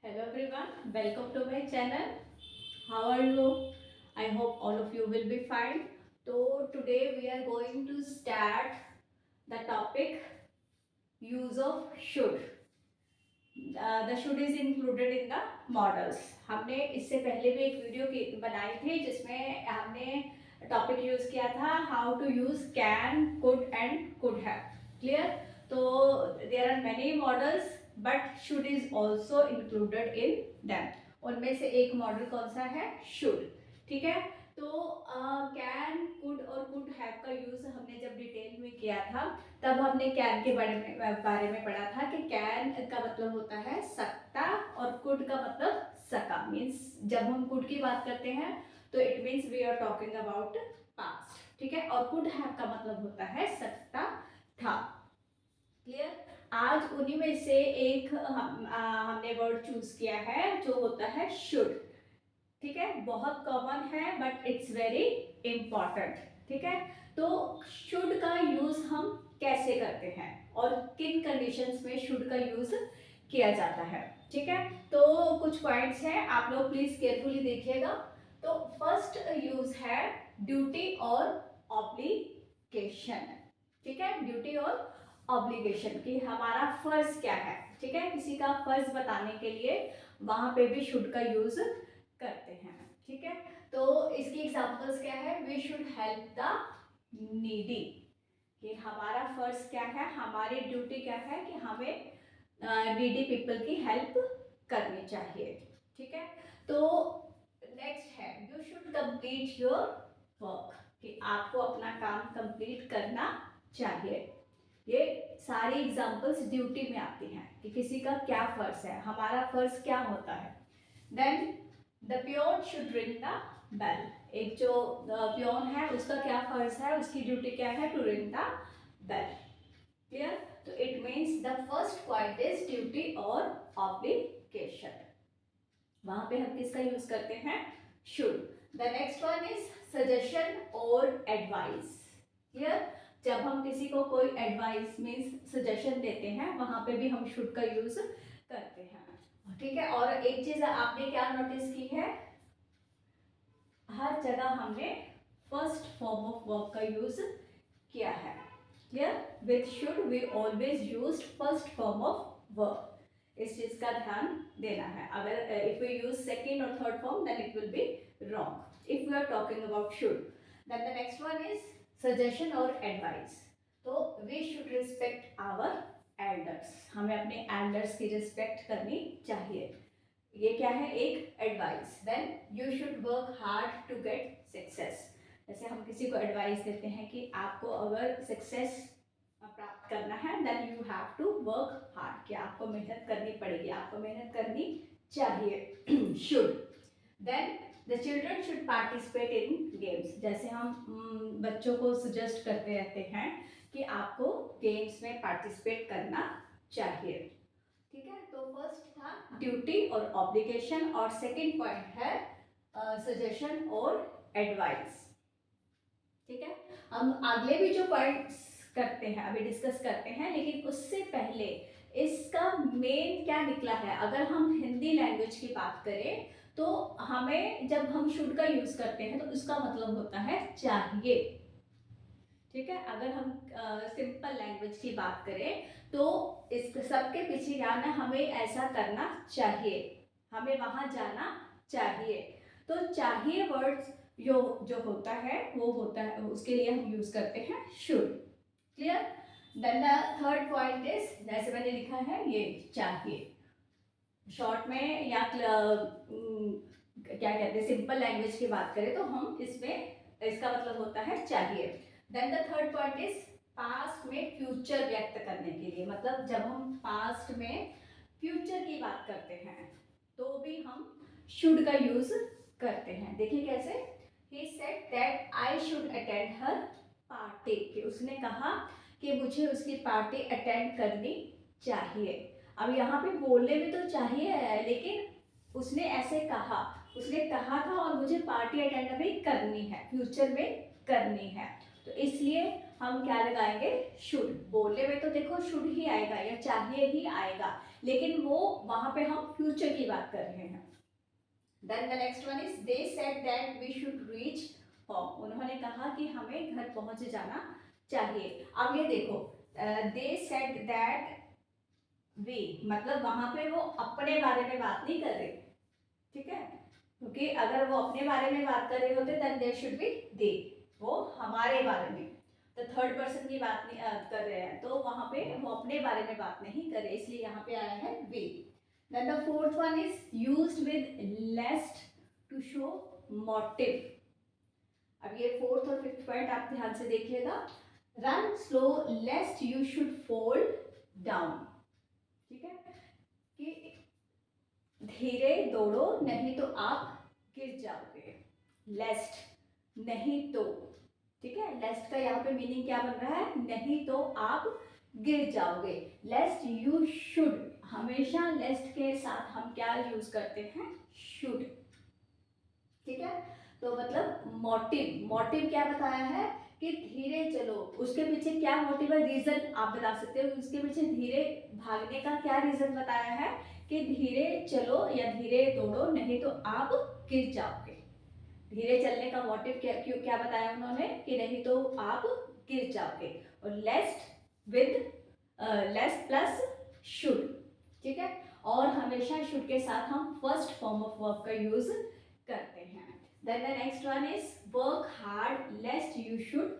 Hello everyone, welcome to my channel. How are you? I hope all of you will be fine. So today we are going to start the topic use of should. The should is included in the models. हमने इससे पहले भी एक video बनाई थी जिसमें हमने topic use किया था how to use can, could and could have. Clear? तो there are many models but should is also included in them. उनमें से एक मॉडल कौन सा है? शुड. ठीक है. तो कैन, कुड और कुड हैव का यूज हमने जब डिटेल में किया था तब हमने कैन के बारे में पढ़ा था कि कैन का मतलब होता है सकता और कुड का मतलब सका. मीन्स जब हम कुड की बात करते हैं तो it means we are talking about past. ठीक है. और कुड हैव का मतलब होता है सकता था. क्लियर? आज उन्हीं में से एक हमने वर्ड चूज किया है जो होता है शुड. ठीक है. बहुत कॉमन है बट इट्स वेरी इंपॉर्टेंट. ठीक है. तो शुड का यूज हम कैसे करते हैं और किन कंडीशंस में शुड का यूज किया जाता है. ठीक है. तो कुछ पॉइंट्स हैं, आप लोग प्लीज केयरफुली देखिएगा. तो फर्स्ट यूज है ड्यूटी और ऑब्लिगेशन. ठीक है. ड्यूटी और ऑब्लिगेशन की हमारा फर्ज क्या है. ठीक है. किसी का फर्ज बताने के लिए वहां पे भी शुड का यूज करते हैं. ठीक है. तो इसकी एग्जांपल्स क्या है? We should help the needy. कि हमारा फर्ज क्या है, हमारी ड्यूटी क्या है कि हमें नीडी पीपल की हेल्प करनी चाहिए. ठीक है. तो नेक्स्ट है you should complete your work. कि आपको अपना काम कंप्लीट करना चाहिए. ये सारी एग्जांपल्स ड्यूटी में आती हैं कि किसी का क्या फर्ज है, हमारा फर्ज क्या होता है. Then the peon should ring the bell. एक जो प्योन है उसका क्या फर्ज है, उसकी ड्यूटी क्या है? To ring the bell. Clear? तो it means the first point is duty और ऑब्लिगेशन. वहां पे हम किसका यूज करते हैं? Should. The next one is suggestion और एडवाइस. क्लियर? जब हम किसी को कोई एडवाइस मीन्स सजेशन देते हैं वहां पे भी हम शुड का यूज करते हैं. ठीक है. और एक चीज आपने क्या नोटिस की है, हर जगह हमने फर्स्ट फॉर्म ऑफ वर्ब का यूज किया है. Clear? With should we always use first form of verb. इस चीज का ध्यान देना है. अगर इफ वी यूज सेकेंड और third form then it will be wrong if we are talking about should. Then the next one is suggestion और advice. तो we should respect our elders. हमें अपने एल्डर्स की रिस्पेक्ट करनी चाहिए. ये क्या है? एक advice. Then you should work hard to get success. जैसे हम किसी को एडवाइस देते हैं कि आपको अगर सक्सेस प्राप्त करना है then you have to work hard. कि आपको मेहनत करनी पड़ेगी, आपको मेहनत करनी चाहिए. Should. Then the children should participate in games. जैसे हम बच्चों को सजेस्ट करते रहते हैं कि आपको गेम्स में पार्टिसिपेट करना चाहिए. ठीक है. तो फर्स्ट था ड्यूटी और ऑब्लिगेशन और सेकंड पॉइंट है सजेशन और एडवाइस. ठीक है. हम अगले भी जो पॉइंट्स करते हैं अभी डिस्कस करते हैं, लेकिन उससे पहले इसका मेन क्या निकला है. अगर हम हिंदी लैंग्वेज की बात करें तो हमें जब हम शुड का यूज करते हैं तो उसका मतलब होता है चाहिए. ठीक है. अगर हम सिंपल लैंग्वेज की बात करें तो इस सबके पीछे क्या है, हमें ऐसा करना चाहिए, हमें वहां जाना चाहिए. तो चाहिए वर्ड्स जो होता है वो होता है, उसके लिए हम यूज करते हैं should. Clear? Then the third point is, जैसे मैंने लिखा है ये चाहिए शॉर्ट में या क्या कहते हैं सिंपल लैंग्वेज की बात करें तो हम इसमें इसका मतलब होता है चाहिए. Then the third point is past में फ्यूचर व्यक्त करने के लिए. मतलब जब हम पास्ट में फ्यूचर की बात करते हैं तो भी हम शुड का यूज करते हैं. देखिए कैसे. He said that I should attend her party. कि उसने कहा कि मुझे उसकी पार्टी अटेंड करनी चाहिए. अब यहाँ पे बोलने में तो चाहिए है लेकिन उसने ऐसे कहा, उसने कहा था और मुझे पार्टी अटेंड भी करनी है, फ्यूचर में करनी है. तो इसलिए हम क्या लगाएंगे, शुड। बोलने में तो देखो शुड ही आएगा या चाहिए ही आएगा, लेकिन वो वहां पे हम फ्यूचर की बात कर रहे हैं। Then the next one is they said that we should reach home. उन्होंने कहा कि हमें घर पहुंच जाना चाहिए। अब ये देखो, दे सेड दैट वी, मतलब वहां पे वो अपने बारे में बात नहीं कर रहे, ठीक है, क्योंकि अगर वो अपने बारे में बात कर रहे होते देन देयर शुड बी दे, वो हमारे बारे में, तो थर्ड पर्सन की बात नहीं कर रहे हैं, तो वहां पे वो अपने बारे में बात नहीं कर रहे, इसलिए यहाँ पे आया है वी। Then the fourth one is used with lest to show motive. अब ये फोर्थ और फिफ्थ पॉइंट आप ध्यान से देखिएगा। Run slow लेस्ट you should fall down, ठीक है, कि धीरे दौड़ो नहीं तो आप गिर जाओगे। लेस्ट, नहीं तो, ठीक है, लेस्ट का यहाँ पे मीनिंग क्या बन रहा है, नहीं तो आप गिर जाओगे। लेस्ट यू शुड, हमेशा लेस्ट के साथ हम क्या यूज करते हैं, शुड, ठीक है। तो मतलब मोटिव, मोटिव क्या बताया है कि धीरे चलो, उसके पीछे क्या मोटिव है, रीजन आप बता सकते हो, उसके पीछे धीरे भागने का क्या रीजन बताया है कि धीरे चलो या धीरे दौड़ो नहीं तो आप गिर जाओगे। धीरे चलने का मोटिव क्या बताया उन्होंने कि नहीं तो आप गिर जाओगे। और lest with lest plus should, ठीक है, और हमेशा शुड के साथ हम फर्स्ट फॉर्म ऑफ वर्ब का यूज करते हैं। Then the next one is work hard lest you should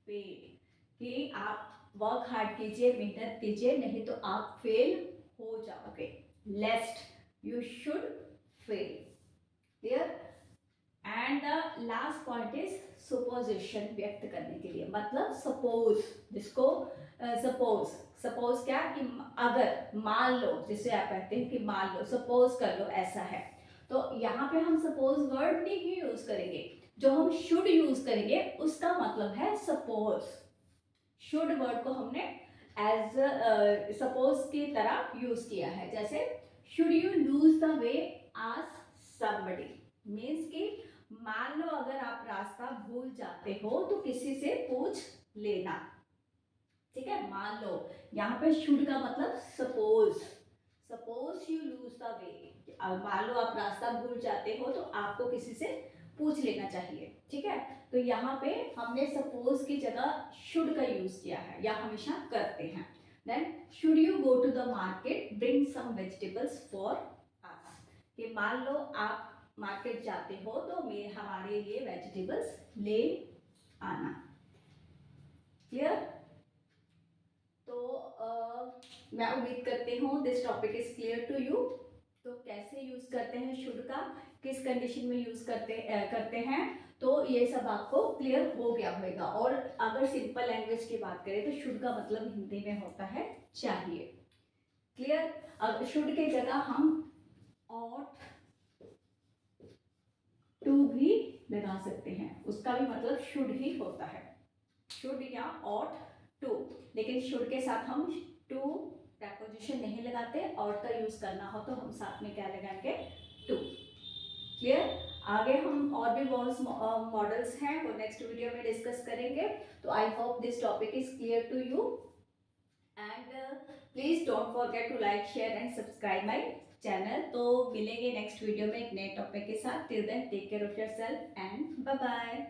fail, कि आप वर्क हार्ड कीजिए, मेहनत कीजिए, नहीं तो आप फेल हो जाओगे। Lest you should fail, clear. And the last point is supposition, व्यक्त करने के लिए, मतलब सपोज, जिसको सपोज, सपोज क्या कि अगर, मान लो, जिसे आप कहते हैं कि मान लो, सपोज कर लो ऐसा है, तो यहाँ पे हम सपोज वर्ड नहीं यूज करेंगे, जो हम शुड यूज करेंगे उसका मतलब है सपोज। शुड वर्ड को हमने एज सपोज की तरह यूज किया है, जैसे should you lose the way ask somebody, means कि मान लो अगर आप रास्ता भूल जाते हो तो किसी से पूछ लेना, ठीक है। मान लो, यहाँ पे शुड का मतलब suppose, suppose you lose the way, मान लो आप रास्ता भूल जाते हो तो आपको किसी से पूछ लेना चाहिए, ठीक है। तो यहाँ पे हमने सपोज की जगह शुड का यूज किया है, या हमेशा करते हैं। Then should you go to the market bring some vegetables for us, कि मान लो आप मार्केट जाते हो तो हमारे लिए वेजिटेबल्स ले आना, क्लियर। तो मैं उम्मीद करती हूँ this topic is clear to you. तो कैसे यूज करते हैं शुड का, किस कंडीशन में यूज करते हैं, तो ये सब आपको क्लियर हो गया होगा। और अगर सिंपल लैंग्वेज की बात करें तो शुड का मतलब हिंदी में होता है चाहिए, क्लियर। अब शुड के जगह हम ऑट टू भी लगा सकते हैं, उसका भी मतलब शुड ही होता है, शुड या ऑट टू, लेकिन शुड के साथ हम टू प्रपोजिशन नहीं लगाते, ऑट का यूज करना हो तो हम साथ में क्या लगाएंगे, टू, क्लियर। आगे हम और भी वॉल्स मॉडल्स हैं वो नेक्स्ट वीडियो में डिस्कस करेंगे। तो I hope this topic is clear to you and please don't forget to like share and subscribe my channel. तो मिलेंगे नेक्स्ट वीडियो में एक नए टॉपिक के साथ। Till then take care of yourself and bye bye.